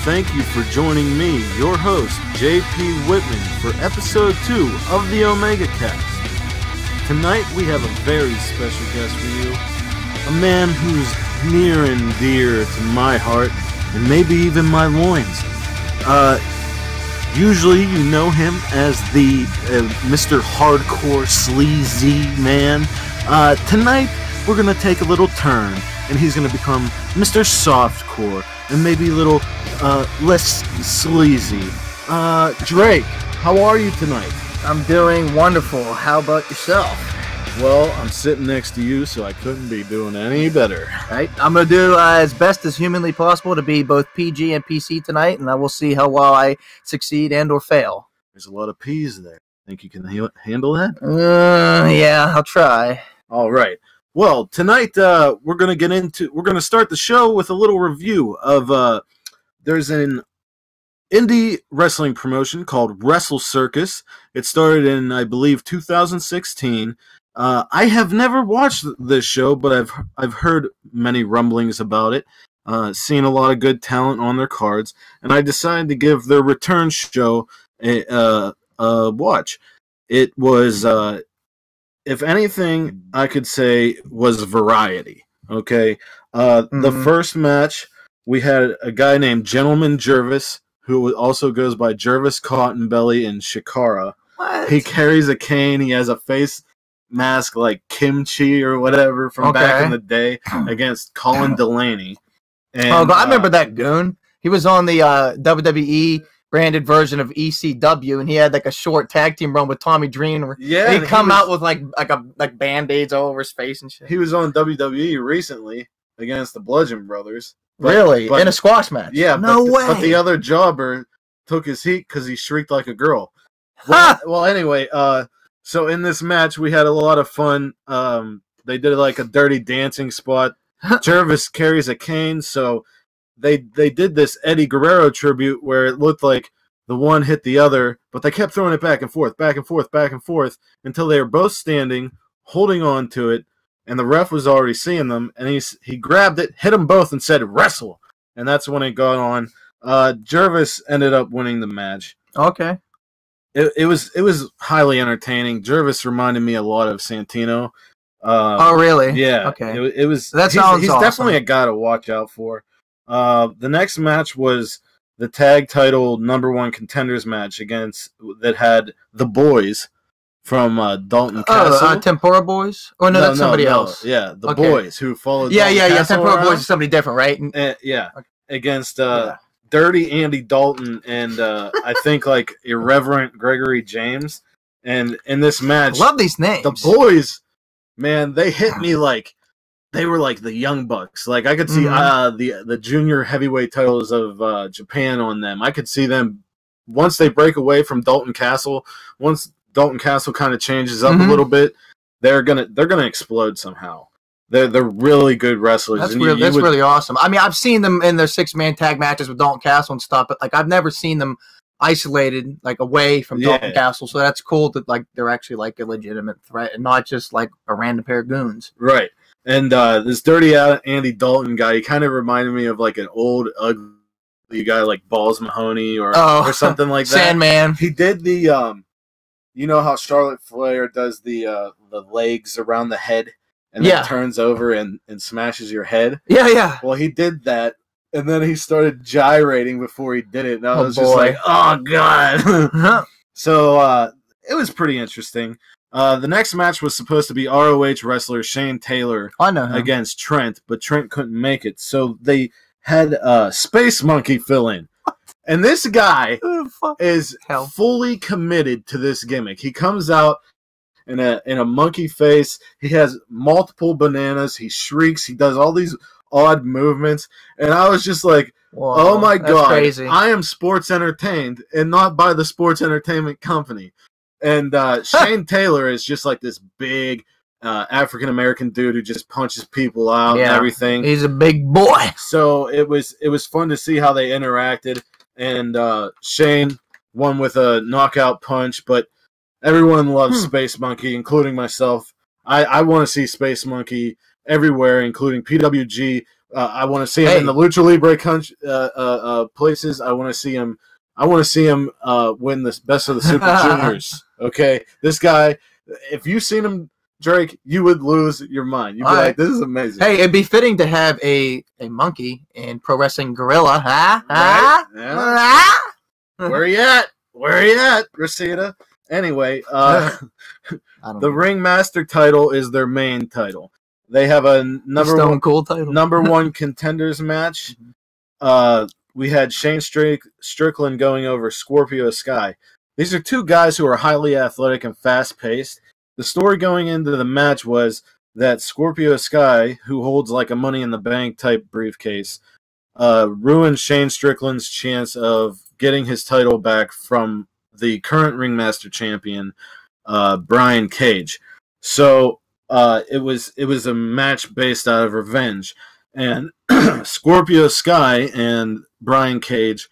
thank you for joining me, your host, J.P. Whitman, for episode 2 of the Omegacast. Tonight we have a very special guest for you, a man who's near and dear to my heart, and maybe even my loins. Usually you know him as the Mr. Hardcore Sleazy Man. Tonight we're going to take a little turn, and he's going to become Mr. Softcore, and maybe a little less sleazy. Drake, how are you tonight? I'm doing wonderful. How about yourself? Well, I'm sitting next to you, so I couldn't be doing any better. Right? I'm going to do as best as humanly possible to be both PG and PC tonight, and I will see how well I succeed and or fail. There's a lot of P's there. Think you can handle that? Yeah, I'll try. All right. Well, tonight we're going to start the show with a little review of there's an indie wrestling promotion called Wrestle Circus. It started in, I believe, 2016. I have never watched this show, but I've heard many rumblings about it, seen a lot of good talent on their cards, and I decided to give their return show a watch. It was, if anything, I could say was variety. Okay, the first match we had a guy named Gentleman Jervis, who also goes by Jervis Cottonbelly and Shikara. What? He carries a cane. He has a face mask like Kimchi or whatever from back in the day against Colin Delaney. And, I remember that goon. He was on the WWE branded version of ECW, and he had like a short tag team run with Tommy Dreamer. Yeah, he'd come out with like band-aids all over his face and shit. He was on WWE recently against the Bludgeon Brothers. Really? In a squash match? Yeah. No way. But the other jobber took his heat because he shrieked like a girl. Well, anyway, so in this match, we had a lot of fun. They did like a dirty dancing spot. Jervis carries a cane, so they did this Eddie Guerrero tribute where it looked like the one hit the other, but they kept throwing it back and forth, back and forth, back and forth, until they were both standing, holding on to it, and the ref was already seeing them, and he grabbed it, hit them both, and said, "Wrestle!" And that's when it got on. Jervis ended up winning the match. Okay. It was highly entertaining. Jervis reminded me a lot of Santino. Oh, really? Yeah. Okay. It was. That sounds he's awesome. definitely a guy to watch out for. The next match was the tag title #1 contenders match that had the boys from Dalton Castle. Tempura Boys? Oh no, that's somebody else. Yeah, the boys who followed. Yeah. Castle Tempura around. Boys is somebody different, right? Yeah, against Dirty Andy Dalton and I think like Irreverent Gregory James. And in this match, Love these names. the boys, man, they hit me like they were like the Young Bucks. Like I could see the junior heavyweight titles of Japan on them. I could see them once they break away from Dalton Castle. Once Dalton Castle kind of changes up a little bit, they're gonna explode somehow. They're really good wrestlers. That's really awesome. I mean, I've seen them in their 6-man tag matches with Dalton Castle and stuff, but like I've never seen them isolated, like away from Dalton Castle. So that's cool that like they're actually like a legitimate threat and not just like a random pair of goons. Right. And this Dirty Andy Dalton guy, he kind of reminded me of like an old ugly guy like Balls Mahoney or something like that. Sandman. He did the you know how Charlotte Flair does the legs around the head and then turns over and smashes your head? Yeah. Well, he did that, and then he started gyrating before he did it, and I was just like, oh, God. So it was pretty interesting. The next match was supposed to be ROH wrestler Shane Taylor against Trent, but Trent couldn't make it, so they had Space Monkey fill in. And this guy is fully committed to this gimmick. He comes out in a monkey face. He has multiple bananas. He shrieks. He does all these odd movements. And I was just like, whoa, oh my God, crazy. I am sports entertained and not by the sports entertainment company. And Shane Taylor is just like this big African-American dude who just punches people out and everything. He's a big boy. So it was fun to see how they interacted. And Shane won with a knockout punch, but everyone loves Space Monkey, including myself. I want to see Space Monkey everywhere, including PWG. I want to see him in the Lucha Libre places. I want to see him. Win the Best of the Super Juniors. Okay, this guy. If you seen him, Drake, you would lose your mind. You'd be like, "This is amazing." Hey, it'd be fitting to have a monkey in Pro Wrestling Gorilla. Right? Yeah. Where you at? Rosita? Anyway, the Ringmaster title is their main title. They have a number one contenders match. We had Shane Strickland going over Scorpio Sky. These are two guys who are highly athletic and fast-paced. The story going into the match was that Scorpio Sky, who holds like a Money in the Bank type briefcase, ruined Shane Strickland's chance of getting his title back from the current Ringmaster champion, Brian Cage. So it was a match based out of revenge, and Scorpio Sky and Brian Cage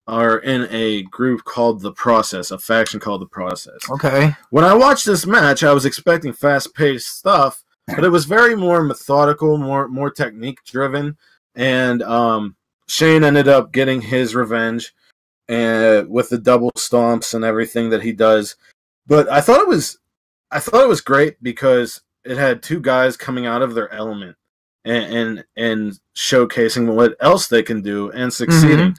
are in a group called The Process, a faction called The Process. Okay. When I watched this match, I was expecting fast-paced stuff, but it was very more methodical, more technique-driven, and Shane ended up getting his revenge with the double stomps and everything that he does. But I thought it was great because it had two guys coming out of their element and showcasing what else they can do and succeeding.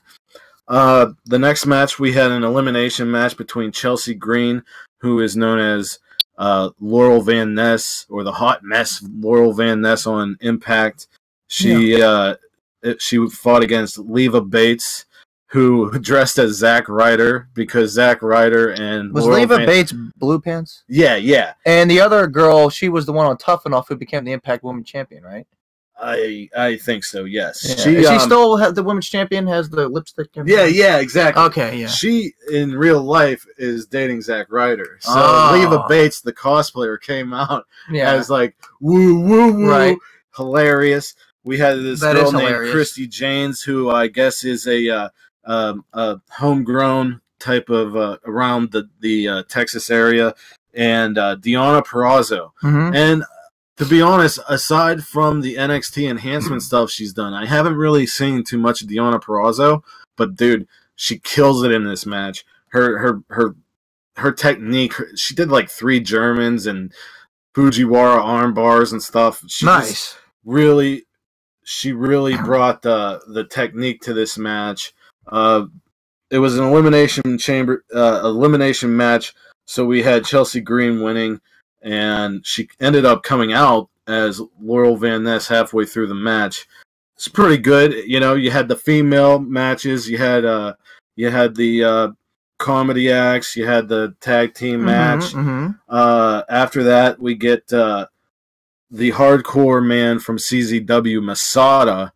The next match, we had an elimination match between Chelsea Green, who is known as Laurel Van Ness, or the Hot Mess Laurel Van Ness on Impact. She fought against Leva Bates, who dressed as Zack Ryder, because Zack Ryder and was Leva Bates blue pants? Yeah. And the other girl, she was the one on Tough Enough who became the Impact Women's Champion, right? I think so. Yes. Yeah. She still the women's champion, has the lipstick. Yeah, exactly. Okay, yeah. She in real life is dating Zack Ryder. So Leva Bates, the cosplayer, came out as like woo woo woo, right. Hilarious. We had this girl named Christy Janes, who I guess is a homegrown type of around the Texas area, and Deonna Purrazzo. And to be honest, aside from the NXT enhancement stuff she's done, I haven't really seen too much of Deonna Purrazzo. But dude, she kills it in this match. Her technique. She did like 3 Germans and Fujiwara arm bars and stuff. Nice. She really brought the technique to this match. It was an elimination match. So we had Chelsea Green winning, and she ended up coming out as Laurel Van Ness halfway through the match. It's pretty good. You know, you had the female matches, you had the comedy acts, you had the tag team match. After that, we get the hardcore man from CZW, Masada,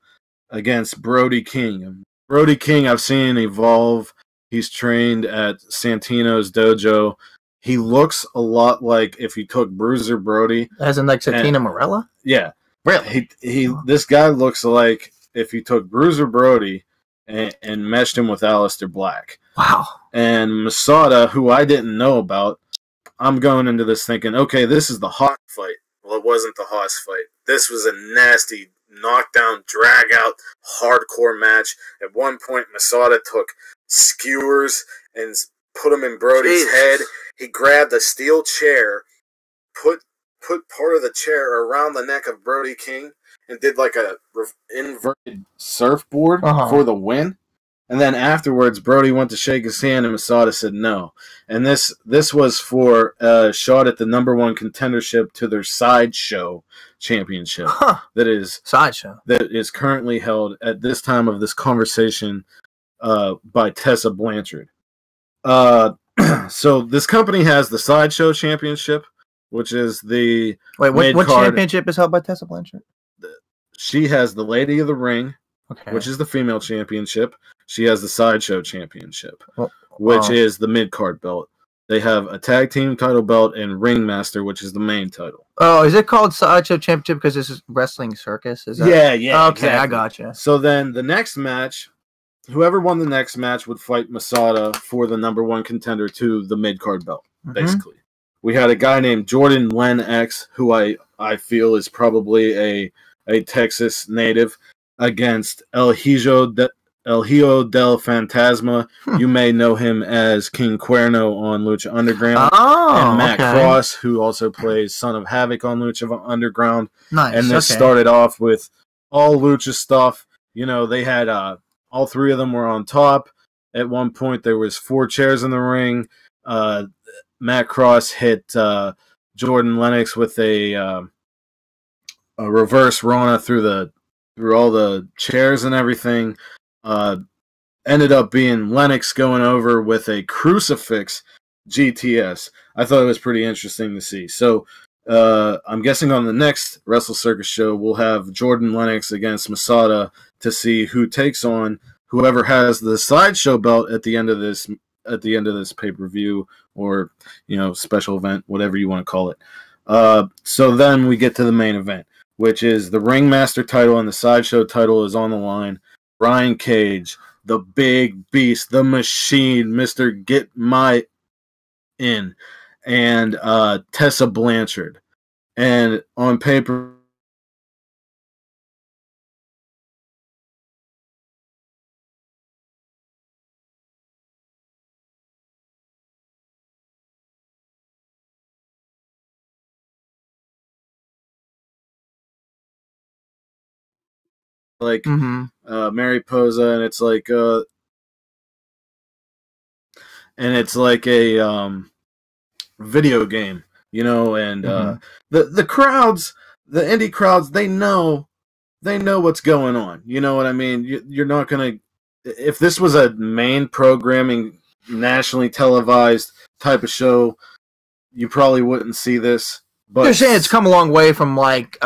against Brody King. Brody King, I've seen evolve. He's trained at Santino's dojo. He looks a lot like if you took Bruiser Brody, as in like Santino Marella. Yeah, really. This guy looks like if you took Bruiser Brody and meshed him with Aleister Black. Wow. And Masada, who I didn't know about, I'm going into this thinking, okay, this is the Hawk fight. Well, it wasn't the Haas fight. This was a nasty knockdown, drag-out, hardcore match. At one point, Masada took skewers and put them in Brody's head. He grabbed a steel chair, put part of the chair around the neck of Brody King, and did like a inverted surfboard for the win. And then afterwards, Brody went to shake his hand, and Masada said no. And this was for a shot at the #1 contendership to their Sideshow championship. That is currently held at this time of this conversation by Tessa Blanchard. So this company has the Sideshow championship, which is the what championship is held by Tessa Blanchard? She has the Lady of the Ring, which is the female championship. She has the Sideshow championship, which is the mid-card belt. They have a tag team title belt and Ringmaster, which is the main title. Oh, is it called Sideshow Championship because this is Wrestling Circus? Is that... Yeah. Okay, exactly. I gotcha. So then the next match, whoever won the next match would fight Masada for the #1 contender to the mid-card belt, basically. We had a guy named Jordan Len X, who I feel is probably a Texas native. against El Hijo del Fantasma. You may know him as King Cuerno on Lucha Underground. And Matt Cross, who also plays Son of Havoc on Lucha Underground. Nice. And this started off with all Lucha stuff. You know, they had all three of them were on top. At one point, there was 4 chairs in the ring. Matt Cross hit Jordan Lennox with a reverse Rana through all the chairs and everything. Ended up being Lennox going over with a crucifix GTS. I thought it was pretty interesting to see. So I'm guessing on the next Wrestle Circus show, we'll have Jordan Lennox against Masada to see who takes on whoever has the sideshow belt at the end of this pay-per-view, or special event, whatever you want to call it. So then we get to the main event, which is the Ringmaster title, and the sideshow title is on the line. Brian Cage, the big beast, the machine, Mr. Get My In, and Tessa Blanchard. And on paper, like Mariposa, and it's like a video game, and the crowds, the indie crowds, they know what's going on. You know what I mean? You're not gonna, if this was a main programming, nationally televised type of show, you probably wouldn't see this. But you're saying it's come a long way from like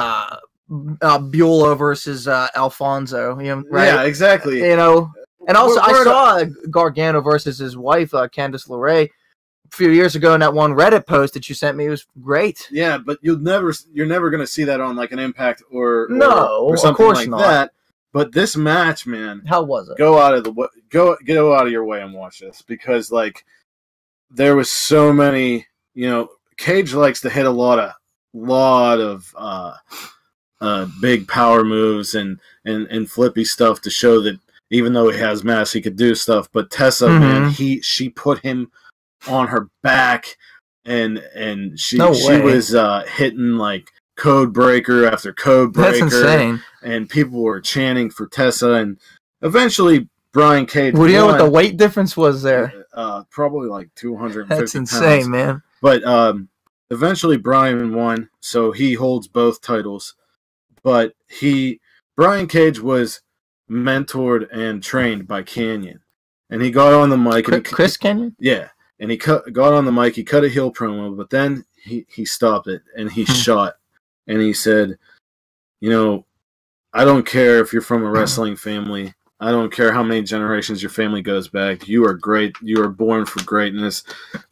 Beulah versus Alfonso, right? Yeah, exactly. And also I saw Gargano versus his wife, Candice LeRae, a few years ago in that one Reddit post that you sent me. It was great. Yeah, but you're never going to see that on like an Impact or something of course like not. that. But this match, man, how was it? Go out of your way and watch this, because like there was so many. Cage likes to hit a lot of big power moves and flippy stuff to show that even though he has mass, he could do stuff. But Tessa, man, she put him on her back, and she was hitting like code breaker after code breaker. That's insane. And people were chanting for Tessa, and eventually Brian Cage won. Do you know what the weight difference was there? Probably like 250 That's insane, pounds. Man. But eventually Brian won, so he holds both titles. But Brian Cage was mentored and trained by Kanyon, and he got on the mic. Chris Kanyon? Yeah, and he got on the mic. He cut a heel promo, but then he stopped it and he shot, and he said, I don't care if you're from a wrestling family. I don't care how many generations your family goes back. You are great. You are born for greatness.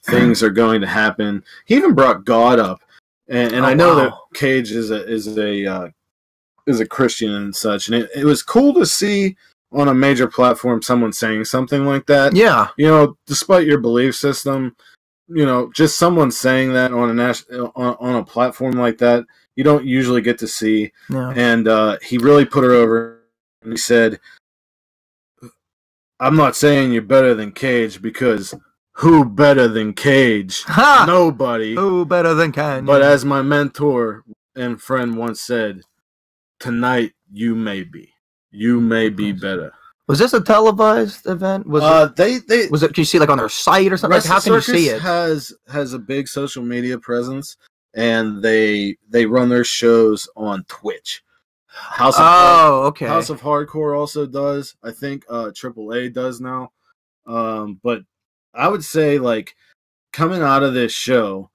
Things are going to happen. He even brought God up, and I know that Cage is a Christian and such, and it was cool to see on a major platform someone saying something like that. Yeah, despite your belief system, just someone saying that on a platform like that, you don't usually get to see. Yeah. And he really put her over, and he said, I'm not saying you're better than Cage, because who better than Cage? Ha! Nobody. Who better than Kanyon? But as my mentor and friend once said, tonight you may be. You may be better. Was this a televised event? Was it? Was it? Can you see like on their site or something? Like, how can you see it? Has a big social media presence, and they run their shows on Twitch. House of Hardcore also does. I think AAA does now. But I would say, like, coming out of this show,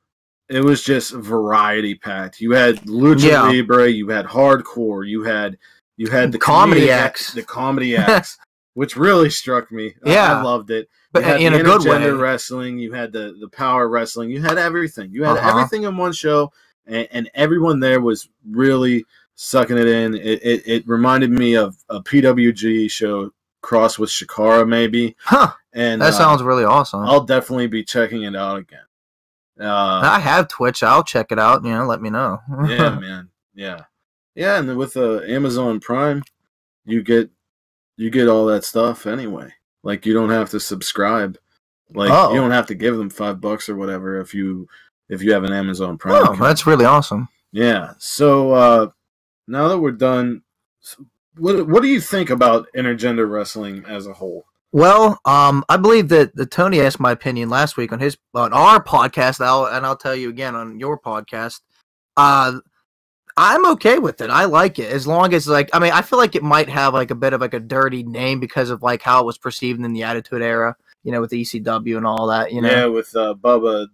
it was just variety packed. You had Lucha Libre, you had hardcore, you had the comedy acts, which really struck me. Yeah, I loved it. But in a good way. Wrestling, you had the power wrestling, you had everything. You had everything in one show, and everyone there was really sucking it in. It reminded me of a PWG show crossed with Shikara, maybe. Huh. And that sounds really awesome. I'll definitely be checking it out again. I have Twitch. I'll check it out. Let me know. Yeah, man. Yeah, and with Amazon Prime, you get all that stuff anyway. Like, you don't have to subscribe. Like, you don't have to give them $5 or whatever if you have an Amazon Prime account. That's really awesome. Yeah. So now that we're done, what do you think about intergender wrestling as a whole? Well, I believe that Tony asked my opinion last week on our podcast, and I'll tell you again on your podcast. I'm okay with it. I like it as long as, like, I mean, I feel like it might have like a bit of like a dirty name because of like how it was perceived in the Attitude Era, with ECW and all that. Yeah, with Bubba.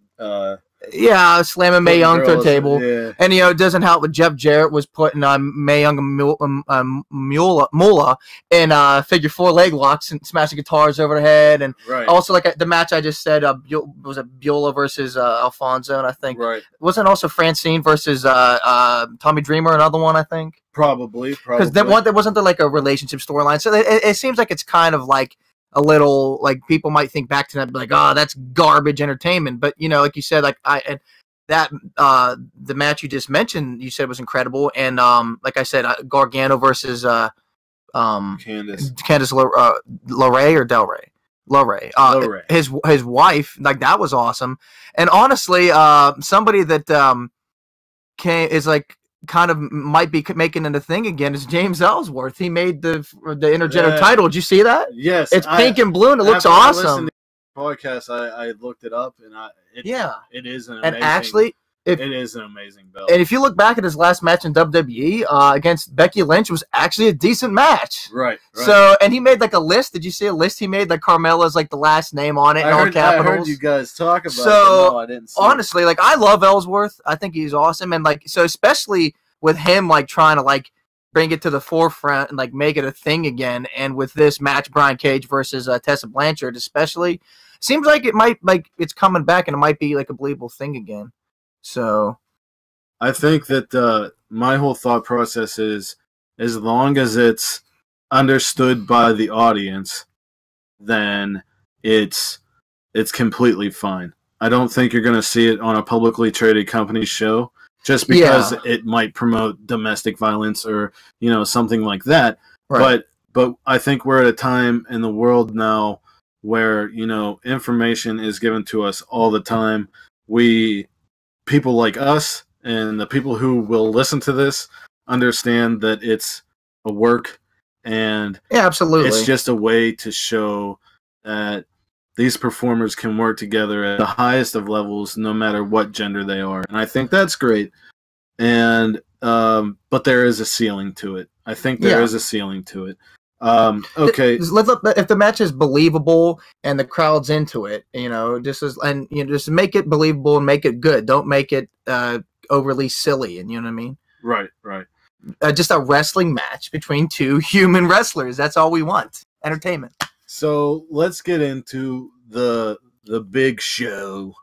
Slamming Mae Young through a table. Yeah. And, it doesn't help with Jeff Jarrett was putting Mae Young and Moolah in figure 4 leg locks and smashing guitars over the head. And also, like the match I just said, was it Beulah versus Alfonso, and I think. Right. Wasn't also Francine versus Tommy Dreamer another one, I think? Probably. Because there wasn't like a relationship storyline. So it seems like it's kind of like a little, like, people might think back to that and be like, oh, that's garbage entertainment. But, like you said, like the match you just mentioned, you said was incredible. And like I said, Gargano versus Candice LeRae or Del Rey? LeRae. His wife, like, that was awesome. And honestly, somebody that is like kind of might be making it a thing again is James Ellsworth. He made the intergender title. Did you see that? Yes, it's pink and blue, and it looks awesome. Podcast, I looked it up, and it is an amazing, and actually, it is an amazing belt. And if you look back at his last match in WWE against Becky Lynch, it was actually a decent match. Right. So, and he made like a list. Did you see a list he made? Like Carmella's like the last name on it in all capitals. I heard you guys talk about it. So, no, I didn't see honestly, like, I love Ellsworth. I think he's awesome, and like, so especially with him like trying to like bring it to the forefront and like make it a thing again, and with this match, Brian Cage versus Tessa Blanchard, especially, seems like it might, like, it's coming back and it might be like a believable thing again. So I think that my whole thought process is, as long as it's understood by the audience, then it's completely fine. I don't think you're going to see it on a publicly traded company show just because it might promote domestic violence or, something like that. Right. But I think we're at a time in the world now where, information is given to us all the time. People like us and the people who will listen to this understand that it's a work, and absolutely, it's just a way to show that these performers can work together at the highest of levels, no matter what gender they are. And I think that's great. And but there is a ceiling to it. I think there is a ceiling to it. Okay. If the match is believable and the crowd's into it, just make it believable and make it good. Don't make it overly silly. And you know what I mean? Right. Just a wrestling match between two human wrestlers. That's all we want. Entertainment. So let's get into the big show.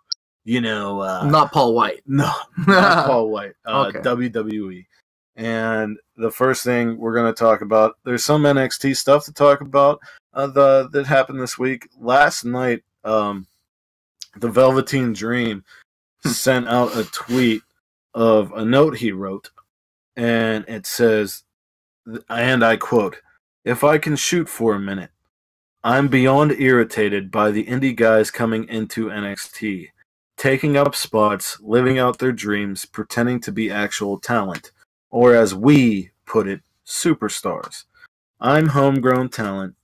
Not Paul White. No, not Paul White. Okay. WWE. And the first thing we're going to talk about, there's some NXT stuff to talk about that happened this week. Last night, the Velveteen Dream sent out a tweet of a note he wrote, and it says, and I quote, "If I can shoot for a minute, I'm beyond irritated by the indie guys coming into NXT, taking up spots, living out their dreams, pretending to be actual talent. Or as we put it, superstars. I'm homegrown talent,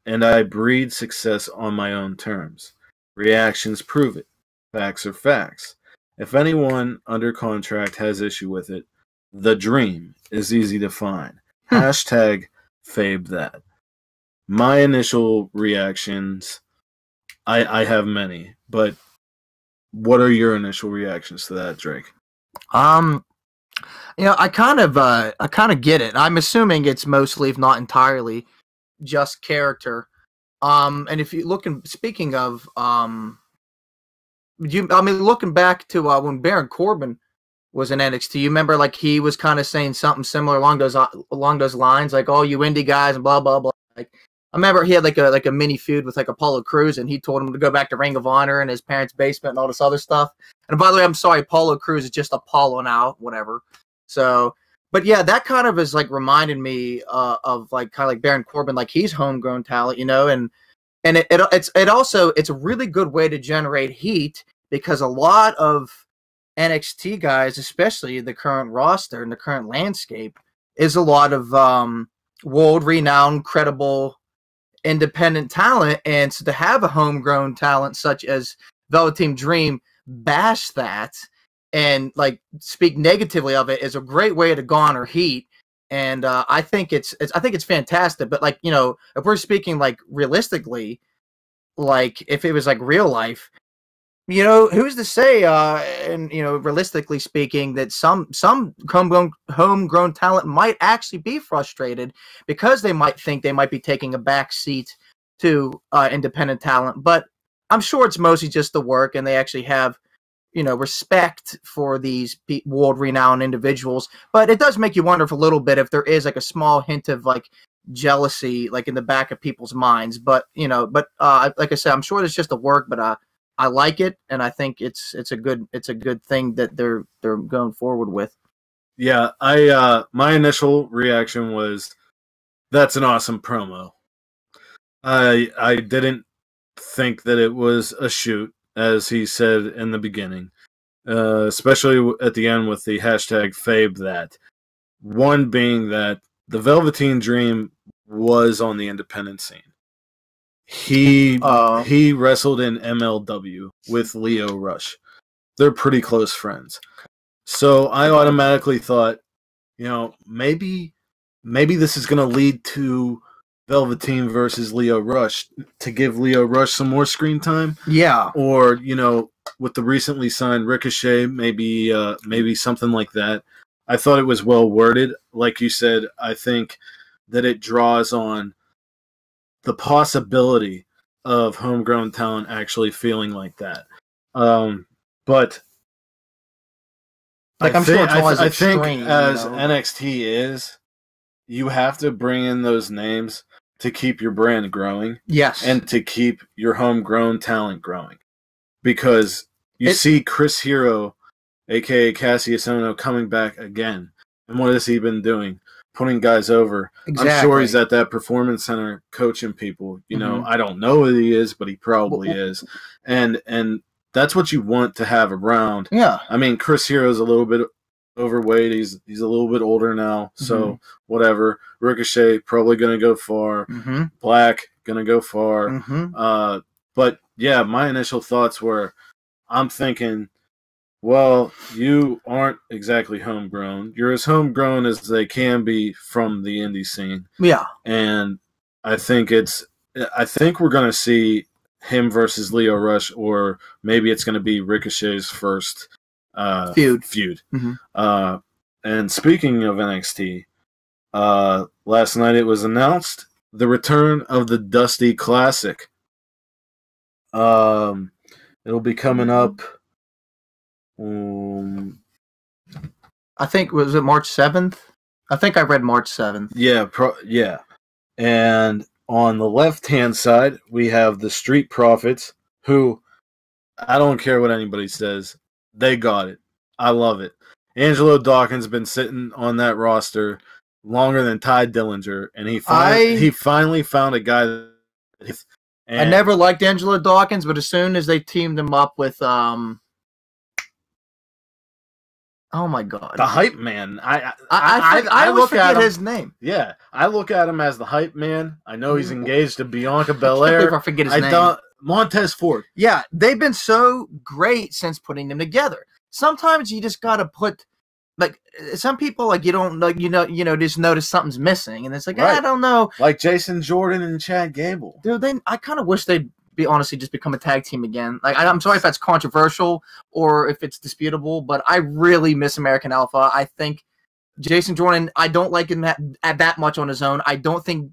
and I breed success on my own terms. Reactions prove it. Facts are facts. If anyone under contract has issue with it, the dream is easy to find. Hashtag Fabe that." My initial reactions, I have many, but what are your initial reactions to that, Drake? I kind of get it. I'm assuming it's mostly, if not entirely, just character. And if you speaking of, looking back to when Baron Corbin was in NXT, you remember, like, he was kind of saying something similar along those lines, like, "Oh, you indie guys," and blah blah blah. Like, I remember he had like a mini feud with like Apollo Crews, and he told him to go back to Ring of Honor in his parents' basement and all this other stuff. And by the way, I'm sorry, Apollo Crews is just Apollo now, whatever. So, But yeah, that kind of is like reminded me of like kind of like Baron Corbin, like he's homegrown talent, and it's a really good way to generate heat because a lot of NXT guys, especially the current roster and the current landscape, is a lot of world renowned, credible, independent talent, and so to have a homegrown talent such as Velveteen Dream bash that and like speak negatively of it is a great way to garner heat. And I think it's fantastic. But like if we're speaking like realistically, like if it was like real life, who's to say? And realistically speaking, that some homegrown talent might actually be frustrated because they might think they might be taking a back seat to independent talent. But I'm sure it's mostly just the work, and they actually have respect for these world-renowned individuals. But it does make you wonder for a little bit if there is like a small hint of like jealousy, like in the back of people's minds. But like I said, I'm sure it's just the work. But I like it, and I think it's a good thing that they're going forward with. Yeah, I my initial reaction was that's an awesome promo. I didn't think that it was a shoot, as he said in the beginning, especially at the end with the hashtag Fabe that. One being that the Velveteen Dream was on the independent scene. He wrestled in MLW with Lio Rush. They're pretty close friends. So I automatically thought, maybe this is going to lead to Velveteen versus Lio Rush to give Lio Rush some more screen time. Yeah. Or, with the recently signed Ricochet, maybe something like that. I thought it was well worded. Like you said, I think that it draws on the possibility of homegrown talent actually feeling like that. But like I think as NXT is, you have to bring in those names to keep your brand growing. Yes. And to keep your homegrown talent growing. Because you see Chris Hero, a.k.a. Cassius Ohno, coming back again. And what has he been doing? Putting guys over. Exactly. I'm sure he's at that performance center coaching people. I don't know who he is, but he probably is. And that's what you want to have around. Yeah. I mean, Chris Hero's a little bit overweight. He's a little bit older now, so whatever. Ricochet probably going to go far. Black going to go far. But yeah, my initial thoughts were, I'm thinking, well, you aren't exactly homegrown. You're as homegrown as they can be from the indie scene. Yeah. And I think we're going to see him versus Lio Rush, or maybe it's going to be Ricochet's first feud. And speaking of NXT, last night it was announced the return of the Dusty Classic. It'll be coming up. I think, was it March 7th? I think I read March 7th. Yeah, yeah. And on the left-hand side, we have the Street Profits, who, I don't care what anybody says, they got it. I love it. Angelo Dawkins been sitting on that roster longer than Ty Dillinger, and he finally found a guy. I never liked Angelo Dawkins, but as soon as they teamed him up with oh my God, the Hype Man. I look at his name. Yeah, I look at him as the Hype Man. I know he's engaged to Bianca Belair. I forget his name. Montez Ford. Yeah, they've been so great since putting them together. Sometimes you just gotta put, like, some people, like, you don't like, just notice something's missing, and it's like, right. I don't know, like Jason Jordan and Chad Gable. Dude, I kind of wish they'd honestly just become a tag team again. Like, I'm sorry if that's controversial or if it's disputable, but I really miss American Alpha. I think Jason Jordan, I don't like him at that much on his own. I don't think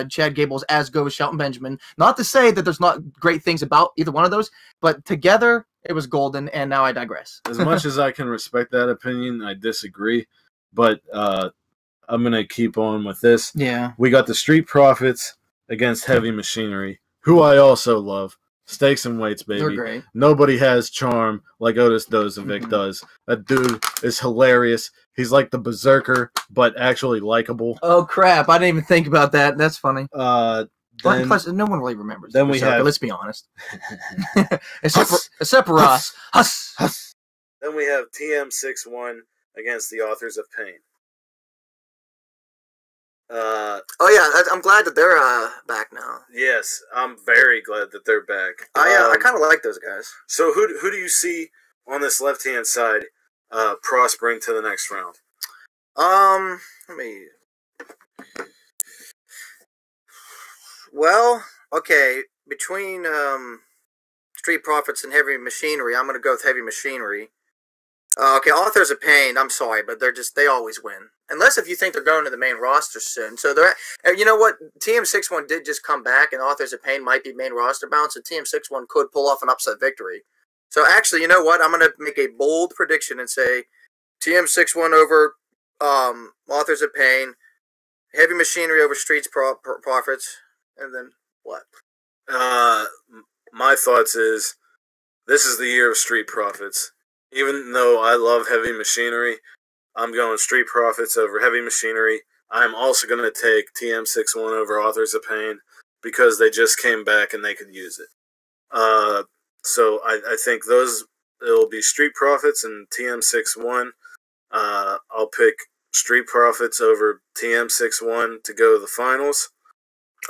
Chad Gable's as good as Shelton Benjamin. Not to say that there's not great things about either one of those, but together it was golden, and now I digress. As much as I can respect that opinion, I disagree, but I'm going to keep on with this. Yeah. We got the Street Profits against Heavy Machinery, who I also love. Stakes and weights, baby. They're great. Nobody has charm like Otis Dozovic does. That dude is hilarious. He's like the berserker, but actually likable. Oh crap! I didn't even think about that. That's funny. Plus, no one really remembers. Then we have. Let's be honest. except for us. Huss. Then we have TM61 against the Authors of Pain. I'm glad that they're back now. Yes, I'm very glad that they're back. I kind of like those guys. So who do you see on this left-hand side prospering to the next round? Let me. Well, okay, between Street Profits and Heavy Machinery, I'm gonna go with Heavy Machinery. Okay, Authors of Pain. I'm sorry, but they always win. Unless if you think they're going to the main roster soon. So you know what? TM61 did just come back, and Authors of Pain might be main roster bound. So TM61 could pull off an upset victory. So actually, you know what? I'm gonna make a bold prediction and say TM61 over Authors of Pain, Heavy Machinery over Streets Profits, and then what? My thoughts is this is the year of Street Profits. Even though I love Heavy Machinery, I'm going Street Profits over Heavy Machinery. I'm also going to take TM61 over Authors of Pain because they just came back and they could use it. So I think it'll be Street Profits and TM61. I'll pick Street Profits over TM61 to go to the finals.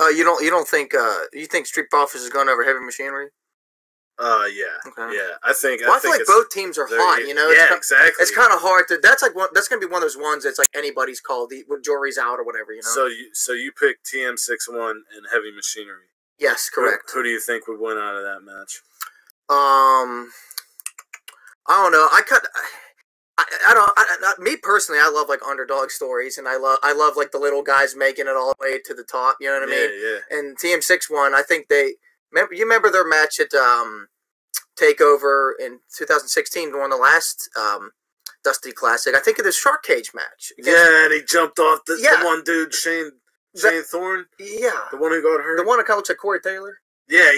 You don't think you think Street Profits is going over Heavy Machinery? Yeah. Okay. Yeah. I think I feel like both teams are hot, you know? Exactly. It's kind of hard to, that's going to be one of those ones that's like anybody's call, when jury's out or whatever, you know? So you pick TM61 and Heavy Machinery. Yes, correct. Who do you think would win out of that match? I don't know. Me personally, I love like underdog stories, and I love like the little guys making it all the way to the top. You know what I mean? Yeah. And TM61, I think you remember their match at Takeover in 2016, won the last Dusty Classic. I think it was Shark Cage match. And he jumped off the one dude, Shane Thorne. Yeah, the one who got hurt. The one that kind of looks like Corey Taylor. Yeah.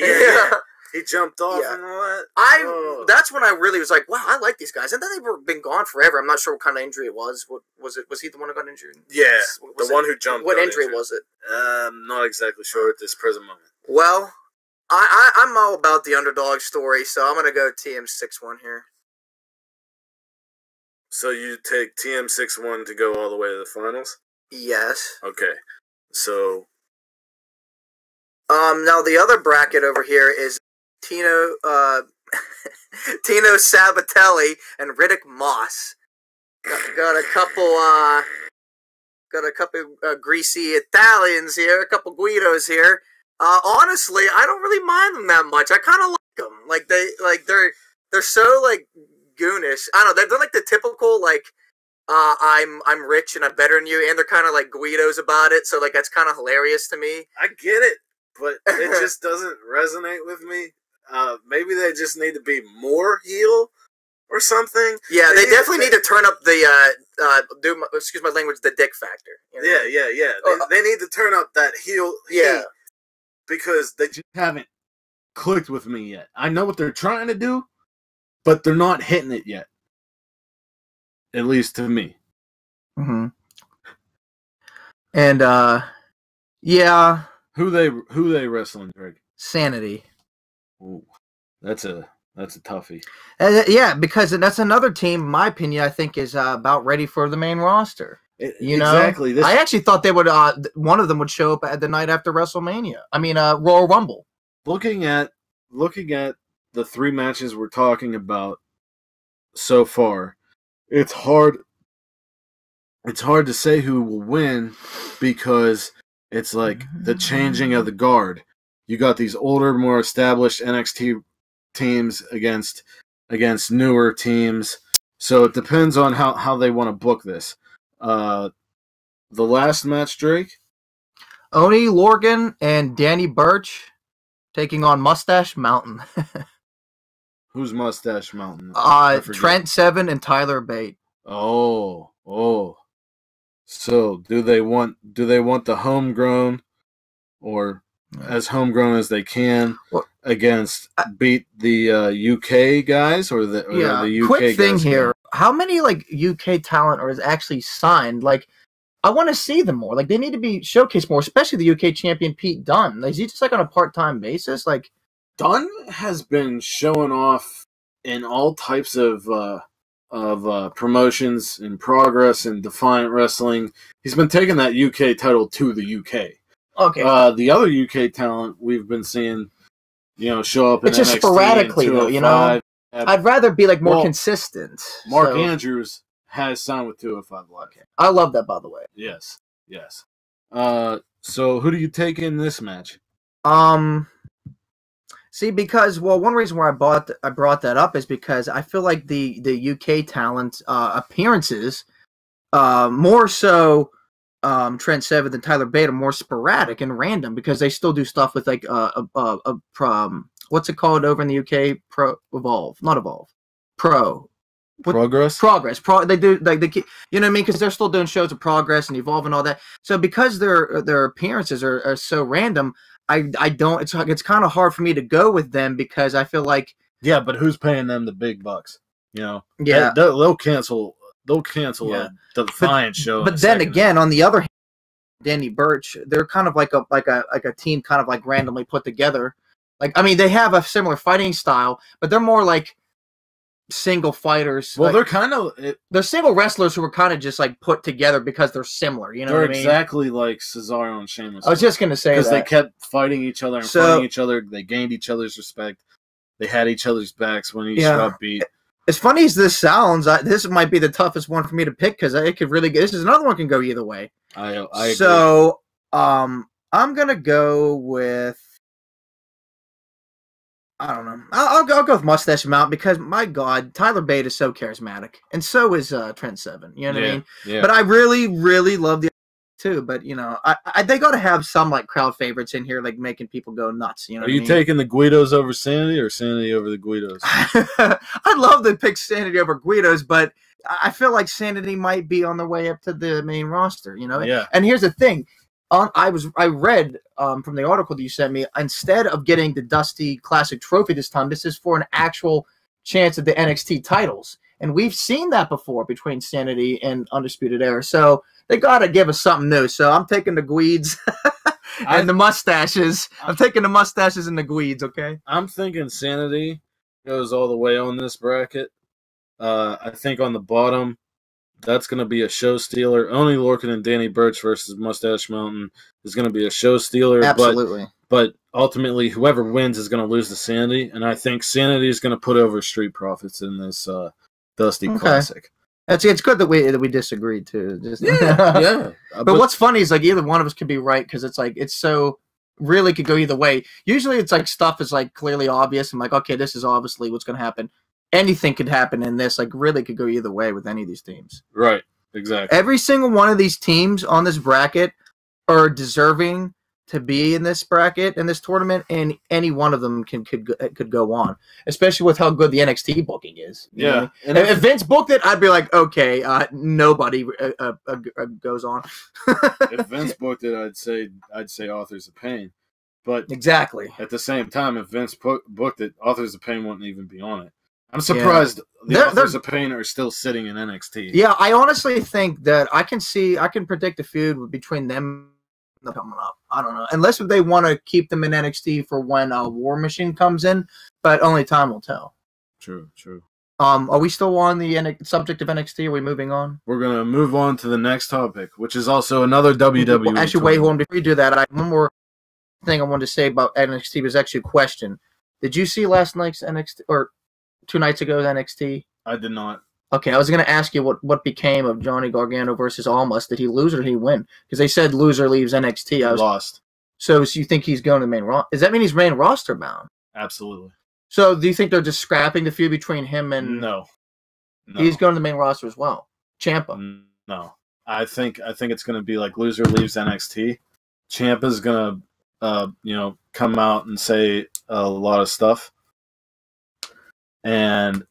He jumped off and all that. That's when I really was like, wow, I like these guys. And then they've been gone forever. I'm not sure what kind of injury it was. Was he the one who got injured? Yeah, one who jumped. What injury was it? I'm not exactly sure at this present moment. Well, I'm all about the underdog story, so I'm going to go TM61 here. So you take TM61 to go all the way to the finals? Yes. Okay. So now the other bracket over here is Tino Sabatelli and Riddick Moss. Got a couple greasy Italians here, a couple Guidos here. Honestly, I don't really mind them that much. I kind of like them. Like they're so like goonish. I don't know. They're like the typical like I'm rich and I'm better than you, and they're kind of like Guidos about it. So like that's kind of hilarious to me. I get it, but it just doesn't resonate with me. Maybe they just need to be more heel or something. Yeah, they definitely need to turn up the excuse my language, the dick factor. You know? Yeah. They need to turn up that heel. Yeah. Because they just haven't clicked with me yet. I know what they're trying to do, but they're not hitting it yet. At least to me. Mm-hmm. And yeah. Who they wrestling, Greg? Sanity. Ooh, that's a toughie. Yeah, because that's another team, in my opinion, I think is about ready for the main roster. You know, exactly. I actually thought they would. One of them would show up at the night after WrestleMania. I mean, Royal Rumble. Looking at the three matches we're talking about so far, it's hard to say who will win because it's like the changing of the guard. You got these older, more established NXT teams against newer teams. So it depends on how they want to book this. The last match, Drake? Oni Lorcan and Danny Burch taking on Mustache Mountain. Who's Mustache Mountain? Trent Seven and Tyler Bate. Oh. So do they want the homegrown or as homegrown as they can against I, beat the UK guys or the UK quick thing guys here. How many like UK talent is actually signed? Like, I want to see them more. Like, they need to be showcased more, especially the UK champion Pete Dunne. Is he just like on a part-time basis? Like, Dunne has been showing off in all types of promotions in Progress and Defiant Wrestling. He's been taking that UK title to the UK. Okay. The other UK talent we've been seeing, show up in it's just NXT sporadically, though. I'd rather be like more consistent. Mark Andrews has signed with 205 Live. Okay. I love that, by the way. Yes. So who do you take in this match? See, because one reason why I brought that up is because I feel like the UK talent appearances, more so Trent Seven than Tyler Bate, are more sporadic and random because they still do stuff with like what's it called over in the UK? Progress. They do like they, you know what I mean? Because they're still doing shows of Progress and Evolve and all that. So because their appearances are so random, I don't. It's kind of hard for me to go with them because I feel like but who's paying them the big bucks? Yeah, they'll cancel. They'll cancel a Defiant show. But then again, on the other hand, Danny Burch, they're kind of like a team, kind of like randomly put together. Like, I mean, they have a similar fighting style, but they're more like single fighters. Well, like, they're single wrestlers who were kind of just like put together because they're similar. You know, they're what I mean? Exactly like Cesaro and Sheamus. I was just gonna say because they kept fighting each other and fighting each other. They gained each other's respect. They had each other's backs when each got beat. As funny as this sounds, this might be the toughest one for me to pick because it could really. This is another one can go either way. I agree. So, I'm gonna go with. I don't know. I'll go with Mustache Mountain because, my God, Tyler Bate is so charismatic, and so is Trent Seven. You know what I mean? Yeah. But I really, really love the too. But they got to have some like crowd favorites in here, like making people go nuts. You know? Are you taking the Guidos over Sanity or Sanity over the Guidos? I'd love to pick Sanity over Guidos, but I feel like Sanity might be on the way up to the main roster. You know? Yeah. And here's the thing. I read from the article that you sent me, instead of getting the Dusty Classic Trophy this time, this is for an actual chance at the NXT titles. And we've seen that before between Sanity and Undisputed Era. So they got to give us something new. So I'm taking the Gweeds and the mustaches. I'm taking the mustaches and the Gweeds, okay? I'm thinking Sanity goes all the way on this bracket. I think on the bottom, that's going to be a show stealer. Only Lorcan and Danny Burch versus Mustache Mountain is going to be a show stealer. Absolutely. But ultimately, whoever wins is going to lose to Sanity. And I think Sanity is going to put over Street Profits in this Dusty Classic. It's good that we disagreed, too. Yeah. But what's funny is like either one of us could be right because it's like it's so really could go either way. Usually it's like stuff is like clearly obvious. I'm like, okay, this is obviously what's going to happen. Anything could happen in this, like really could go either way with any of these teams. Right, exactly. Every single one of these teams on this bracket are deserving to be in this bracket, in this tournament, and any one of them could go on, especially with how good the NXT booking is. Yeah. You know? And if Vince booked it, I'd be like, okay, nobody goes on. If Vince booked it, I'd say Authors of Pain. But exactly. At the same time, if Vince booked it, Authors of Pain wouldn't even be on it. I'm surprised the Authors of Pain are still sitting in NXT. Yeah, I honestly think that I can predict a feud between them coming up. I don't know. Unless they want to keep them in NXT for when War Machine comes in, but only time will tell. True. Are we still on the subject of NXT? Are we moving on? We're going to move on to the next topic, which is also another WWE. Well, actually, wait, hold on. Before you do that, one more thing I wanted to say about NXT was actually a question. Did you see last night's NXT, or 2 nights ago's NXT? I did not. Okay, I was going to ask you what became of Johnny Gargano versus Almas. Did he lose or did he win? Because they said loser leaves NXT. He lost. So you think he's going to the main roster? Does that mean he's main roster bound? Absolutely. So do you think they're just scrapping the feud between him and... No. He's going to the main roster as well? Ciampa? No. I think it's going to be like loser leaves NXT. Ciampa's going to, come out and say a lot of stuff. And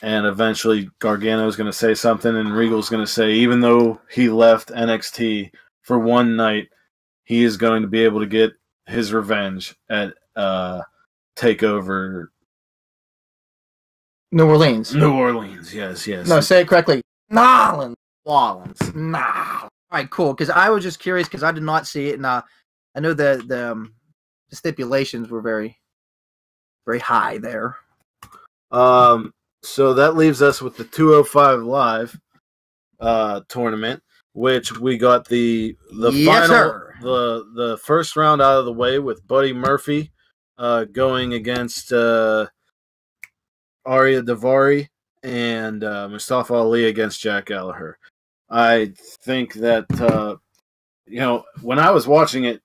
eventually Gargano's going to say something, and Regal's going to say, even though he left NXT for one night, he is going to be able to get his revenge at Takeover New Orleans. New Orleans. Yes, yes. No, say it correctly. Nolan. Nah. All right, cool. Because I was just curious because I did not see it, and I know the stipulations were very, very high there. So that leaves us with the 205 Live tournament, which we got the Yes, final sir. the first round out of the way with Buddy Murphy going against Arya Davari and Mustafa Ali against Jack Gallagher. I think that when I was watching it,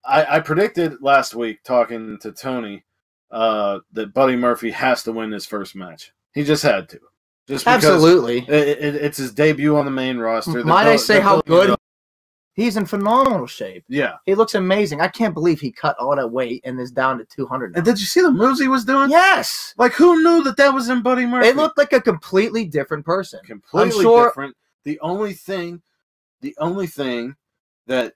I predicted last week talking to Tony that Buddy Murphy has to win his first match. He just had to. Just because absolutely. It's his debut on the main roster. Might I say how good he's in phenomenal shape. Yeah. He looks amazing. I can't believe he cut all that weight and is down to 200 now. And did you see the moves he was doing? Yes. Like, who knew that was in Buddy Murphy? It looked like a completely different person. Completely different. The only thing that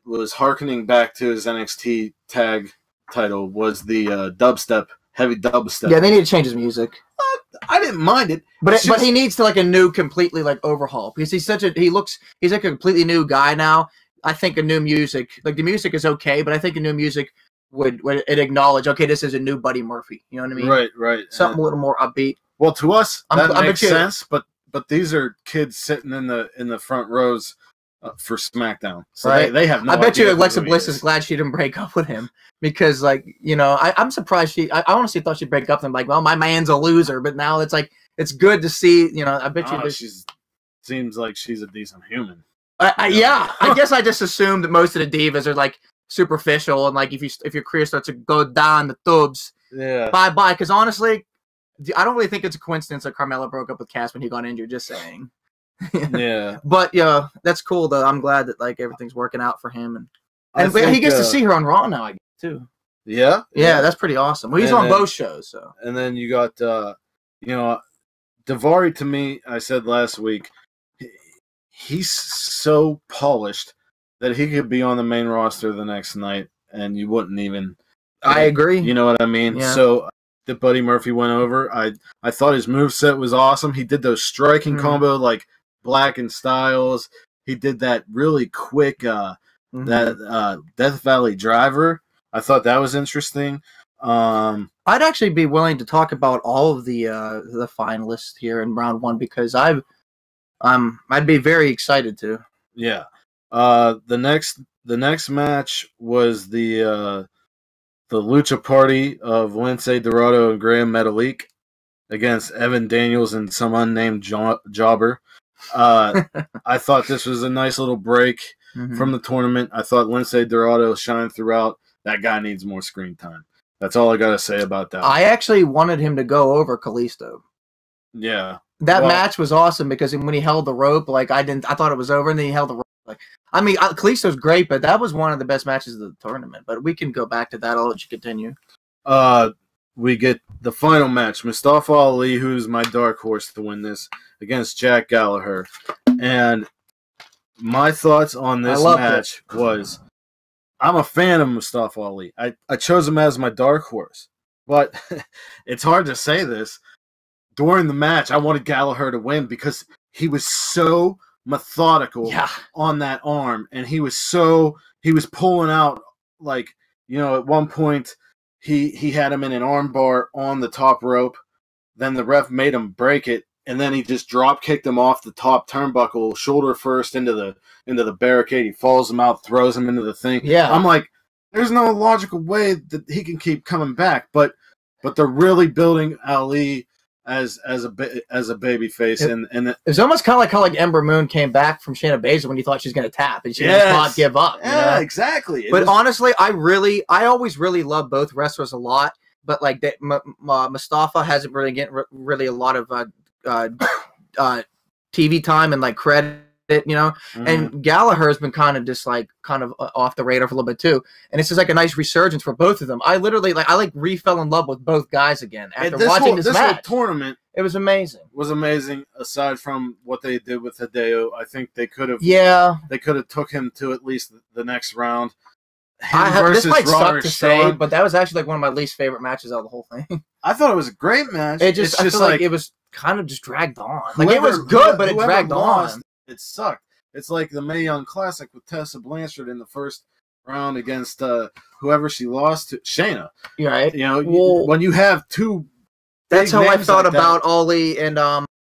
was hearkening back to his NXT tag title was the heavy dubstep. Yeah, they need to change his music. I didn't mind it, but he needs to a new, completely overhaul because he's like a completely new guy now. I think a new music, the music is okay, but I think a new music would acknowledge, okay, this is a new Buddy Murphy. You know what I mean? Right. Something a little more upbeat. Well, to us that makes sense, but these are kids sitting in the front rows for SmackDown, so right. they have no. I bet idea you Alexa Bliss is glad she didn't break up with him because, I'm surprised I honestly thought she'd break up with him. Well, my man's a loser, but now it's good to see. I bet you. She seems like she's a decent human. Yeah, I guess I just assumed that most of the divas are superficial and if your career starts to go down the tubes, bye. Because honestly, I don't really think it's a coincidence that Carmella broke up with Cass when he got injured. Just saying. Yeah, but yeah, that's cool though. I'm glad that everything's working out for him, and he gets to see her on Raw now, I guess, too. Yeah, that's pretty awesome. Well, he's on both shows, so. And then you got Davari. To me, I said last week, he's so polished that he could be on the main roster the next night, and you wouldn't even. I agree. You know what I mean? Yeah. So that Buddy Murphy went over. I thought his moveset was awesome. He did those striking combo Black and Styles. He did that really quick that Death Valley Driver. I thought that was interesting. I'd actually be willing to talk about all of the finalists here in round one because I'd be very excited to. Yeah. The next match was the Lucha Party of Lince Dorado and Graham Metalik against Evan Daniels and some unnamed jobber. I thought this was a nice little break from the tournament. I thought Lince Dorado shined throughout. That guy needs more screen time. That's all I got to say about that. I actually wanted him to go over Kalisto. Yeah. That match was awesome because when he held the rope, I thought it was over, and then he held the rope. Kalisto's great, but that was one of the best matches of the tournament. But we can go back to that. I'll let you continue. We get the final match. Mustafa Ali, who's my dark horse to win this, against Jack Gallagher. And my thoughts on this match was, I'm a fan of Mustafa Ali. I chose him as my dark horse. But it's hard to say this. During the match, I wanted Gallagher to win because he was so methodical on that arm. And he was pulling out, at one point, he had him in an arm bar on the top rope. Then the ref made him break it. And then he just drop kicked him off the top turnbuckle, shoulder first into the barricade. He falls him out, throws him into the thing. Yeah, I'm like, there's no logical way that he can keep coming back. But they're really building Ali as a baby face, and it was almost kind of like how Ember Moon came back from Shayna Baszler when you thought she was going to tap and she did not give up. Yeah, exactly. But honestly, I always really love both wrestlers a lot. But Mustafa hasn't really getting really a lot of TV time and credit, and Gallagher has been kind of off the radar for a little bit too, and it's just a nice resurgence for both of them. I literally fell in love with both guys again after watching this match. Whole tournament, it was amazing. Aside from what they did with Hideo, I think they could have took him to at least the next round. This might suck Roderick to say, Strong. but that was actually like one of my least favorite matches out of the whole thing. I thought it was a great match. I feel like it was kind of just dragged on. Like it was good, but it dragged on. It sucked. It's like the Mae Young Classic with Tessa Blanchard in the first round against whoever she lost to, Shayna. Right. You know, when you have two. That's how I thought about Ali and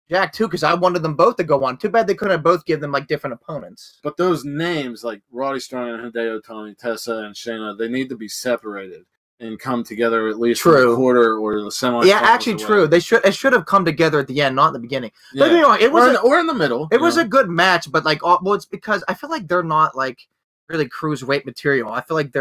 Jack too, because I wanted them both to go on. Too bad they couldn't both give them like different opponents. But those names like Roddy Strong and Hideo Itami, Tessa and Shayna, they need to be separated and come together at least in the quarter or the semi. Yeah, actually, true. It should have come together at the end, not in the beginning. Yeah. Don't get me wrong, it was or in the middle. It was a good match, but like, well, it's because I feel like they're not like really cruiserweight material. I feel like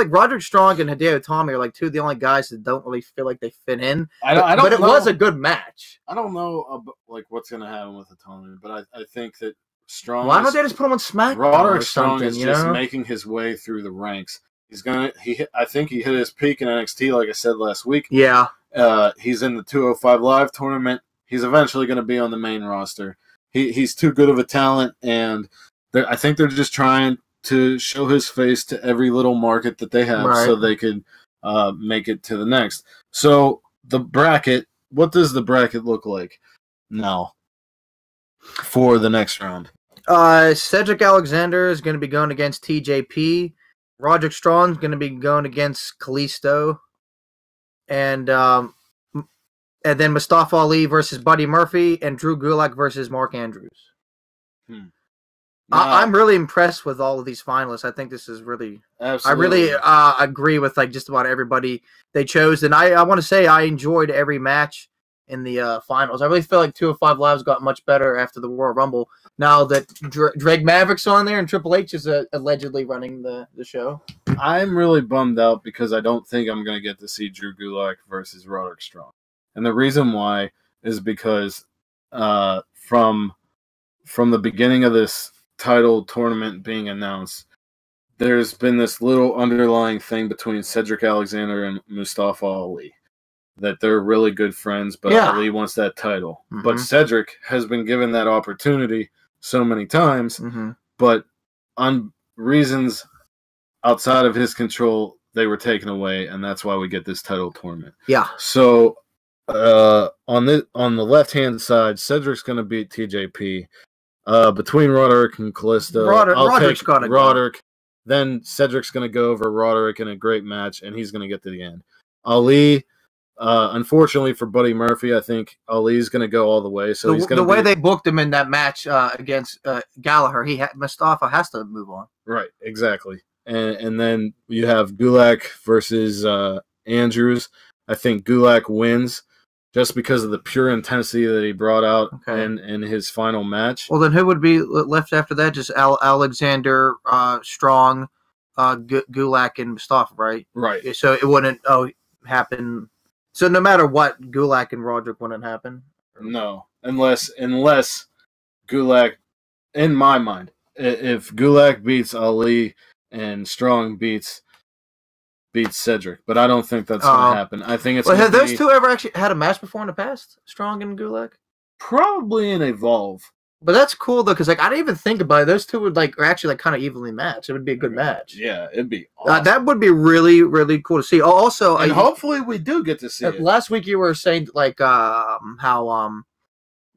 Roderick Strong and Hideo Itami are like two of the only guys that don't really feel like they fit in. But it was a good match. I don't know like what's gonna happen with Itami, but I think that Strong. Why don't they just put him on SmackDown? Roderick Strong is just making his way through the ranks. I think he hit his peak in NXT, like I said last week. Yeah. He's in the 205 Live tournament. He's eventually going to be on the main roster. He's too good of a talent, and I think they're just trying to show his face to every little market that they have, so they could make it to the next. So the bracket, what does the bracket look like now for the next round? Cedric Alexander is going to be going against TJP. Roderick Strong is going to be going against Kalisto, and then Mustafa Ali versus Buddy Murphy, and Drew Gulak versus Mark Andrews. I'm really impressed with all of these finalists. I think this is really. Absolutely. I really agree with like just about everybody they chose, and I want to say I enjoyed every match in the finals. I really feel like 205 Live's got much better after the Royal Rumble. Now that Drake Maverick's on there and Triple H is allegedly running the show. I'm really bummed out because I don't think I'm going to get to see Drew Gulak versus Roderick Strong. And the reason why is because from the beginning of this title tournament being announced, there's been this little underlying thing between Cedric Alexander and Mustafa Ali. That they're really good friends, but Ali wants that title. Mm-hmm. But Cedric has been given that opportunity so many times, but on reasons outside of his control, they were taken away, and that's why we get this title tournament. Yeah. So on the left-hand side, Cedric's going to beat TJP. Between Roderick and Kalisto, Roderick's got to Roderick. Go. Then Cedric's going to go over Roderick in a great match, and he's going to get to the end. Ali. Unfortunately for Buddy Murphy, I think Ali's going to go all the way. So he's going to way they booked him in that match against Gallagher. Mustafa has to move on. Right, exactly. And then you have Gulak versus Andrews. I think Gulak wins just because of the pure intensity that he brought out in his final match. Well, then who would be left after that? Just Alexander, Strong, Gulak, and Mustafa, right? Right. So it wouldn't happen. So no matter what, Gulak and Roderick wouldn't happen? No, unless Gulak, in my mind, if Gulak beats Ali and Strong beats Cedric, but I don't think that's going to happen. I think it's. Well, have those two ever actually had a match before in the past? Strong and Gulak? Probably in Evolve. But that's cool though, because like I didn't even think about it. Those two would are actually kind of evenly matched. It would be a good match. Yeah, it'd be awesome. That would be really, really cool to see. Also, and hopefully we do get to see it. Last week you were saying like how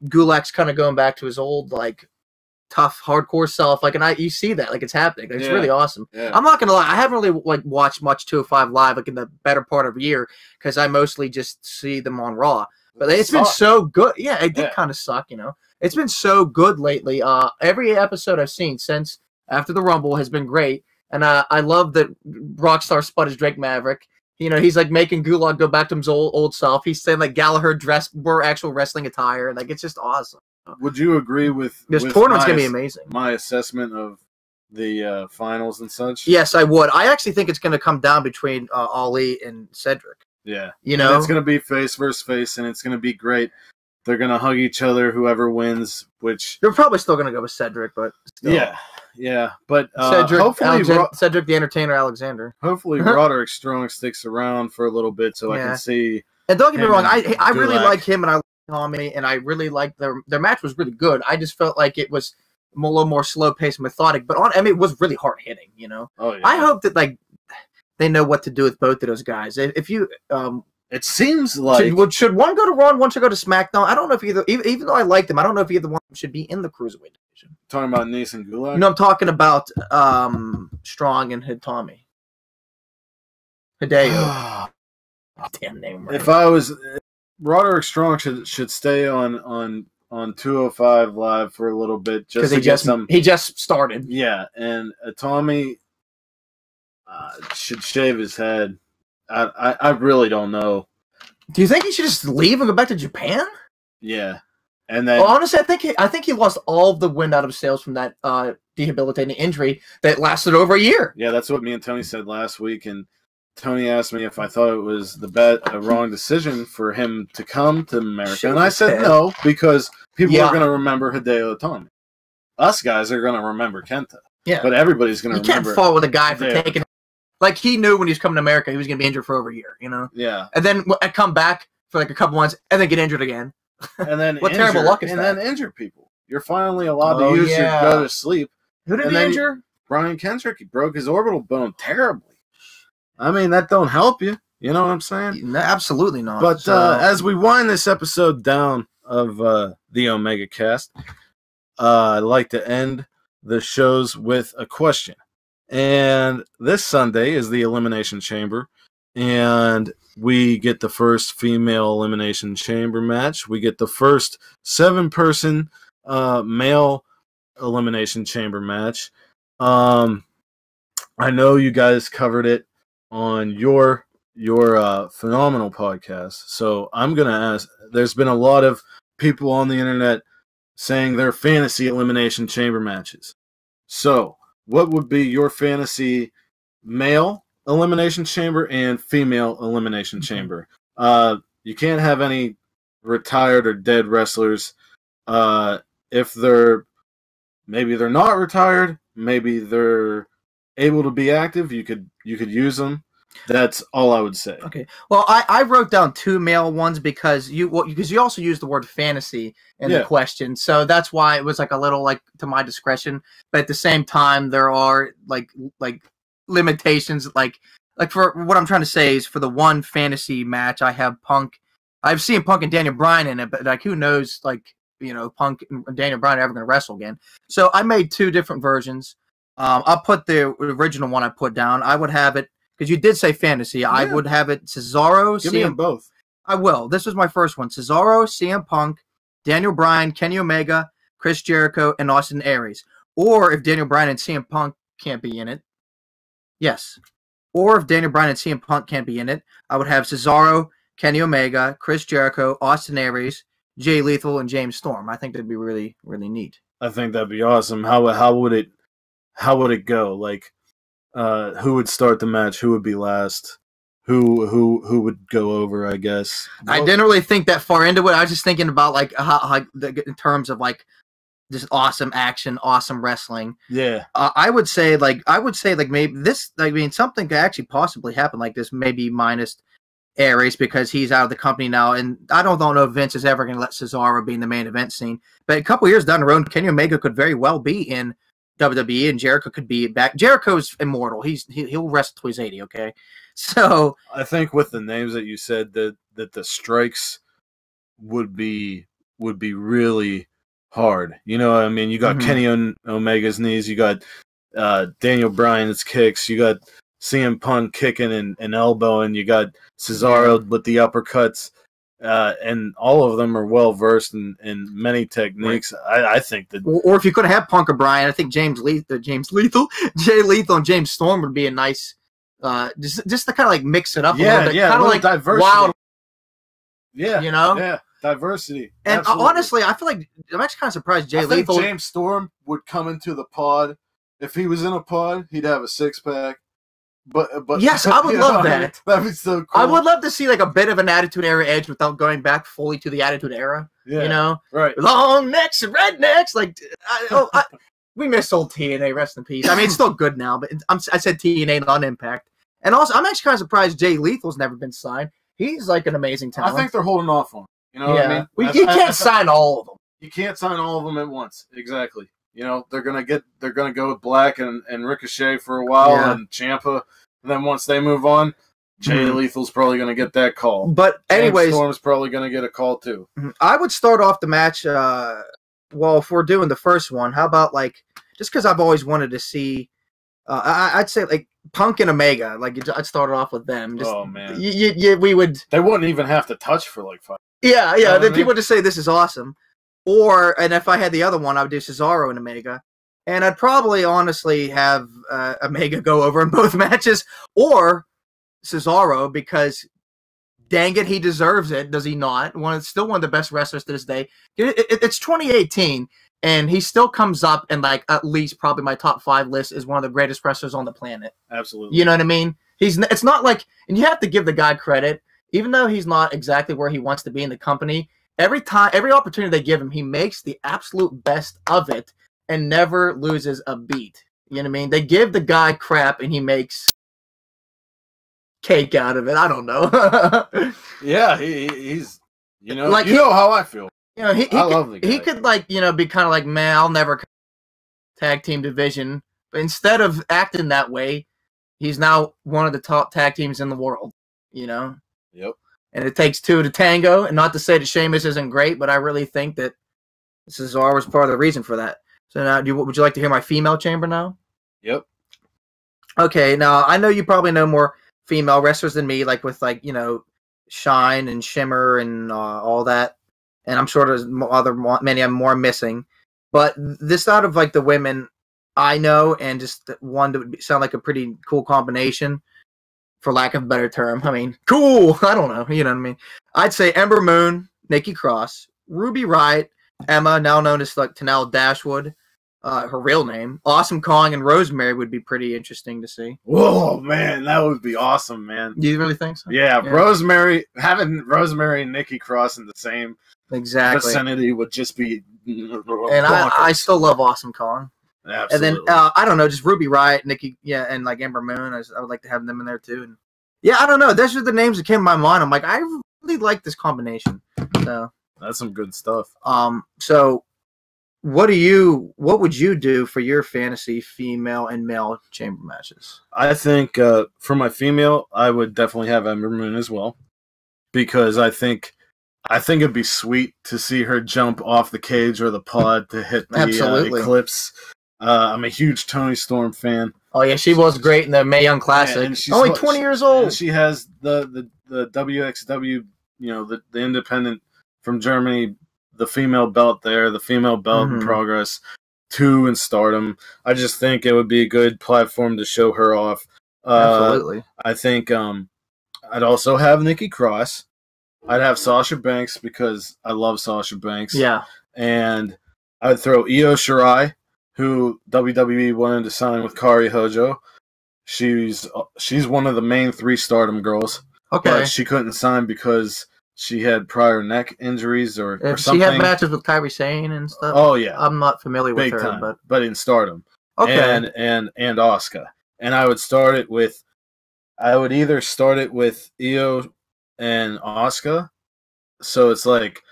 Gulak's kind of going back to his old like tough hardcore self. Like, and you see that like it's happening. It's really awesome. Yeah. I'm not gonna lie, I haven't really like watched much 205 Live like in the better part of a year because I mostly just see them on Raw. But it's been so good. Yeah, it did kind of suck, It's been so good lately. Every episode I've seen since after the Rumble has been great. And I love that Rockstar spun his Drake Maverick. He's like making Gulak go back to his old self. He's saying like Gallagher wore actual wrestling attire. Like it's just awesome. Would you agree with this tournament's gonna be amazing? My assessment of the finals and such. Yes, I would. I actually think it's gonna come down between Ali and Cedric. Yeah, and it's gonna be face versus face, and it's gonna be great. They're gonna hug each other, whoever wins. Which they're probably still gonna go with Cedric, but still. yeah. But Cedric the Entertainer Alexander. Hopefully, Roderick Strong sticks around for a little bit, so I can see. And don't get me wrong, I really like him, and I like Tommy, and I really like their match was really good. I just felt like it was little more slow paced, methodic. But it was really hard hitting. You know. Oh yeah. I hope that they know what to do with both of those guys. If you it seems like should one go to Raw, one should go to SmackDown. I don't know if even though I like them, I don't know if either one should be in the cruiserweight division. Talking about Nice and Gulak? No, I'm talking about Strong and Hideo. Damn name. Right. If I was Roderick Strong should stay on 205 Live for a little bit just to get some. He just started. Yeah, and Tommy should shave his head. I really don't know. Do you think he should just leave and go back to Japan? Yeah, and then honestly, I think he lost all of the wind out of sails from that debilitating injury that lasted over a year. Yeah, that's what me and Tony said last week, and Tony asked me if I thought it was a wrong decision for him to come to America, and I said no, because people are going to remember Hideo Itami. Us guys are going to remember Kenta. Yeah, but everybody's going to remember. You can't fault with a guy for taking. Like, he knew when he was coming to America, he was going to be injured for over a year. You know. Yeah. And then I come back for like a couple months, and then get injured again. And then what terrible luck is that? And then injure people. You're finally allowed to use your go to sleep. Who did he injure? Brian Kendrick. He broke his orbital bone terribly. I mean, that don't help you. You know what I'm saying? No, absolutely not. But as we wind this episode down of the Omega Cast, I'd like to end the shows with a question. And this Sunday is the Elimination Chamber. And we get the first female Elimination Chamber match. We get the first 7-person male Elimination Chamber match. I know you guys covered it on your phenomenal podcast. So I'm going to ask, there's been a lot of people on the internet saying they're fantasy Elimination Chamber matches. So what would be your fantasy male Elimination Chamber and female Elimination Chamber? You can't have any retired or dead wrestlers. If maybe they're not retired, maybe they're able to be active, you could use them. That's all I would say. Okay. Well, I wrote down 2 male ones because you also used the word fantasy in the question, so that's why it was like a little like to my discretion. But at the same time, there are like limitations. Like for what I'm trying to say is for the one fantasy match, I have Punk. I've seen Punk and Daniel Bryan in it, but like who knows? Like Punk and Daniel Bryan are ever going to wrestle again. So I made 2 different versions. I'll put the original one I put down. I would have it. Because you did say fantasy, I would have it Cesaro. Give me them both. I will. This was my first one. Cesaro, CM Punk, Daniel Bryan, Kenny Omega, Chris Jericho, and Austin Aries. Or if Daniel Bryan and CM Punk can't be in it. Yes. Or if Daniel Bryan and CM Punk can't be in it, I would have Cesaro, Kenny Omega, Chris Jericho, Austin Aries, Jay Lethal, and James Storm. I think that'd be really, really neat. I think that'd be awesome. How would it go? Like, who would start the match? Who would be last? Who would go over? I guess I didn't really think that far into it. I was just thinking about like how in terms of like just awesome action, awesome wrestling. Yeah, I would say maybe this. I mean, something could actually possibly happen like this. Maybe minus Aries because he's out of the company now, and I don't know if Vince is ever going to let Cesaro be in the main event scene. But a couple years down the road, Kenny Omega could very well be in WWE, and Jericho could be back. Jericho's immortal. He'll wrestle till he's 80. Okay, so I think with the names that you said that the strikes would be really hard. You know what I mean? You got Kenny Omega's knees. You got Daniel Bryan's kicks. You got CM Punk kicking and elbowing. You got Cesaro with the uppercuts. And all of them are well versed in many techniques. Right. I think that, or if you could have Punk or Bryan, I think Jay Lethal, and James Storm would be a nice, just to kind of like mix it up a little bit, kind of like diversity. Wild. Yeah, diversity. And honestly, I feel like I'm actually kind of surprised Jay Lethal. Think James Storm would come into the pod. If he was in a pod, he'd have a 6-pack. But yes, I would love that. That'd be so cool. I would love to see like a bit of an Attitude Era edge without going back fully to the Attitude Era. Yeah, right. Long necks and rednecks. Like, we miss old TNA. Rest in peace. I mean, it's still good now, but I said TNA, not Impact. And also, I'm actually kind of surprised Jay Lethal's never been signed. He's like an amazing talent. I think they're holding off on him. You know what I mean? You can't sign all of them. You can't sign all of them at once. Exactly. You know, they're gonna go with Black and Ricochet for a while, and Ciampa. And then once they move on, Jay Lethal's probably gonna get that call. But anyways, Storm's probably gonna get a call too. I would start off the match. Well, if we're doing the first one, how about like just because I've always wanted to see. I'd say like Punk and Omega. Like I'd start off with them. Just, oh man, we would. They wouldn't even have to touch for like 5. Yeah, yeah. Then people would just say this is awesome. And if I had the other one, I would do Cesaro and Omega. And I'd probably honestly have Omega go over in both matches, or Cesaro, because dang it, he deserves it, does he not? Still one of the best wrestlers to this day. It's 2018, and he still comes up in like at least probably my top 5 list as one of the greatest wrestlers on the planet. Absolutely. You know what I mean? It's not like, and you have to give the guy credit, even though he's not exactly where he wants to be in the company. Every opportunity they give him, he makes the absolute best of it and never loses a beat. You know what I mean? They give the guy crap and he makes cake out of it. I don't know. Yeah, he's like you know how I feel. You know, I love the guy. He could like, be kind of like, man, I'll never tag team division. But instead of acting that way, he's now one of the top tag teams in the world. Yep. And it takes 2 to tango. And not to say that Sheamus isn't great, but I really think that Cesaro was part of the reason for that. So now, would you like to hear my female chamber now? Yep. Okay, now I know you probably know more female wrestlers than me, like with Shine and Shimmer and all that. And I'm sure there's many I'm more missing. But this out of like the women I know, and just one that would sound like a pretty cool combination, for lack of a better term. I mean, cool. I don't know. You know what I mean? I'd say Ember Moon, Nikki Cross, Ruby Riott, Emma, now known as like Tanel Dashwood, her real name, Awesome Kong, and Rosemary would be pretty interesting to see. Whoa, man, that would be awesome, man. You really think so? Yeah. Rosemary, having Rosemary and Nikki Cross in the same vicinity would just be. And I still love Awesome Kong. Absolutely. And then I don't know, just Ruby Riott, Nikki, and like Ember Moon. I would like to have them in there too. And I don't know. That's just the names that came to my mind. I'm like, I really like this combination. So that's some good stuff. So what would you do for your fantasy female and male chamber matches? I think for my female, I would definitely have Ember Moon as well, because I think it'd be sweet to see her jump off the cage or the pod to hit the Eclipse. I'm a huge Toni Storm fan. Oh yeah, she was great in the Mae Young Classic. And she's only 20 years old. And she has the WXW, the independent from Germany, the female belt there, the female belt in progress, 2 in Stardom. I just think it would be a good platform to show her off. Absolutely. I think I'd also have Nikki Cross. I'd have Sasha Banks because I love Sasha Banks. Yeah. And I'd throw Io Shirai, who WWE wanted to sign with Kari Hojo. She's one of the main 3 Stardom girls. Okay. But she couldn't sign because she had prior neck injuries or something. She had matches with Kairi Sane and stuff. Oh yeah. I'm not familiar with her, time, but in Stardom. Okay. And Asuka. And I would either start it with Io and Asuka. So it's like,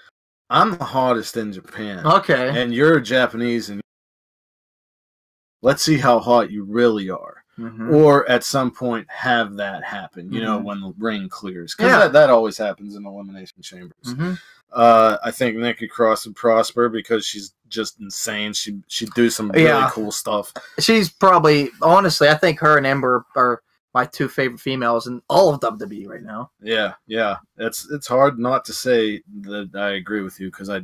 I'm the hottest in Japan. Okay. And you're Japanese, and let's see how hot you really are. Mm-hmm. Or at some point have that happen, when the ring clears. Because that always happens in Elimination Chambers. Mm-hmm. I think Nikki Cross would prosper because she's just insane. She'd do some really cool stuff. She's probably, honestly, I think her and Ember are my 2 favorite females in all of WWE right now. Yeah. It's hard not to say that I agree with you, because I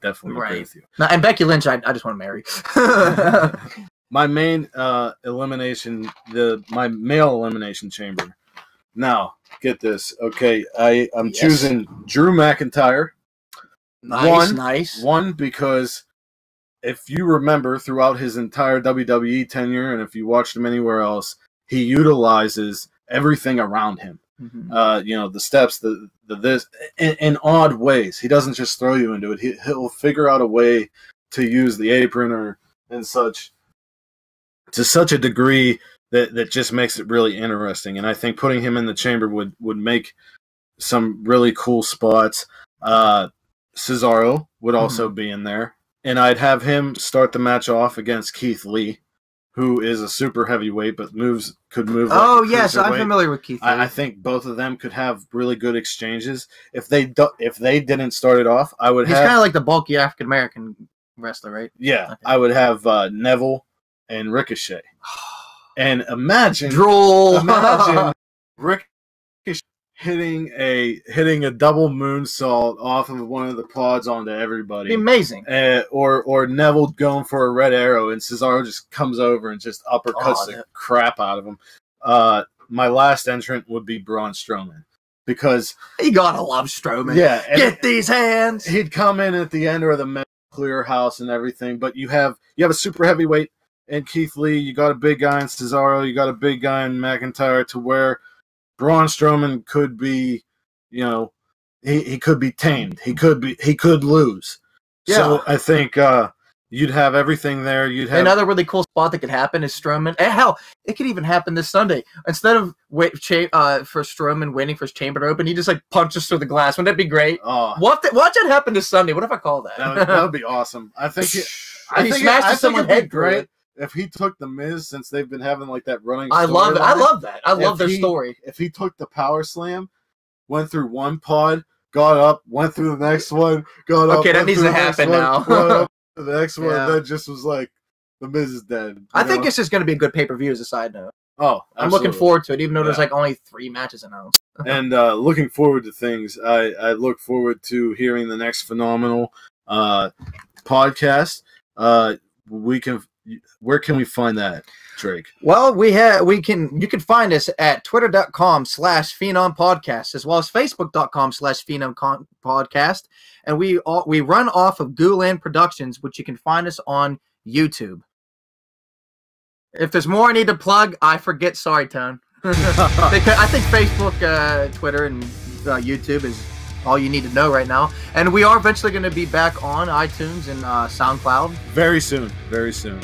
definitely agree with you. Now, and Becky Lynch, I just want to marry. My main elimination, my male elimination chamber. Now, get this. Okay, I'm choosing Drew McIntyre. Nice. One, because if you remember throughout his entire WWE tenure, and if you watched him anywhere else, he utilizes everything around him. Mm-hmm. The steps, the this, in odd ways. He doesn't just throw you into it. He'll figure out a way to use the apron or and such to such a degree that just makes it really interesting. And I think putting him in the chamber would make some really cool spots. Cesaro would also be in there. and I'd have him start the match off against Keith Lee, who is a super heavyweight but could move. Oh, like yes, I'm familiar with Keith Lee. I think both of them could have really good exchanges. If they didn't start it off, He's kind of like the bulky African American wrestler, right? Yeah, okay. I would have Neville and Ricochet. And imagine Ricochet hitting a double moonsault off of one of the pods onto everybody. It'd be amazing. Or Neville going for a red arrow and Cesaro just comes over and just uppercuts the crap out of him. My last entrant would be Braun Strowman. Because you gotta love Strowman. Yeah. Get these hands! He'd come in at the end of the men's clear house and everything, but you have a super heavyweight in Keith Lee, you got a big guy in Cesaro, you got a big guy in McIntyre, to where Braun Strowman could be, he could be tamed. He could lose. Yeah. So I think you'd have everything there. You'd have another really cool spot that could happen is Strowman. And hell, it could even happen this Sunday. Instead of for Strowman waiting for his chamber to open, he just like punches through the glass. Wouldn't that be great? Watch that happen this Sunday. What if I call that? That would be awesome. I think he smashed someone's head great. If he took the Miz, since they've been having like that running, I love it. I love that. I love their story. If he took the power slam, went through one pod, got up, went through the next one, got up. Okay, that needs to happen now. Got up to the next one, then just was like, the Miz is dead. I think it's just going to be a good pay-per-view as a side note. Oh, absolutely. I'm looking forward to it, even though there's like only 3 matches announced. And looking forward to things. I look forward to hearing the next phenomenal podcast. Where can we find that, Drake? Well, you can find us at twitter.com/PhenomPodcast, as well as facebook.com/PhenomPodcast. And we run off of Goonland Productions, which you can find us on YouTube. If there's more I need to plug, I forget. Sorry, Tone. I think Facebook, Twitter, and YouTube is all you need to know right now. And we are eventually going to be back on iTunes and SoundCloud. Very soon. Very soon.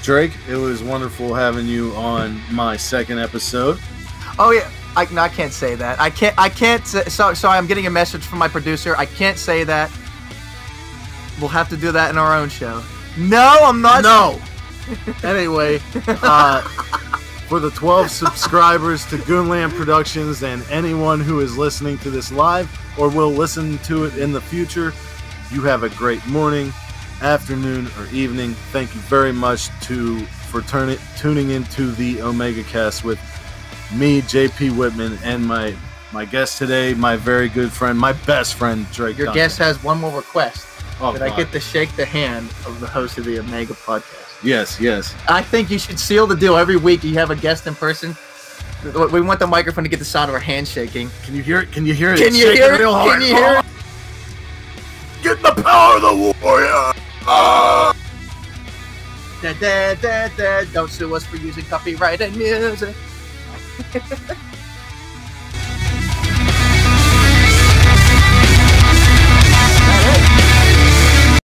Drake, it was wonderful having you on my second episode. Oh, yeah. I can't say that. I can't say, sorry, I'm getting a message from my producer. I can't say that. We'll have to do that in our own show. No, I'm not. No. Anyway, for the 12 subscribers to Goonland Productions and anyone who is listening to this live or will listen to it in the future, you have a great morning, afternoon, or evening. Thank you very much for tuning into the Omegacast with me, JP Whitman, and my guest today, my very good friend, my best friend, Drake Your Duncan. Guest has one more request. That I get to shake the hand of the host of the Omega podcast. Yes. I think you should seal the deal. Every week you have a guest in person. We want the microphone to get the sound of our hand shaking. Can you hear it? Can you hear it? Can you hear it? Can you hear it? Get the power of the warrior! Don't sue us for using copyrighted music.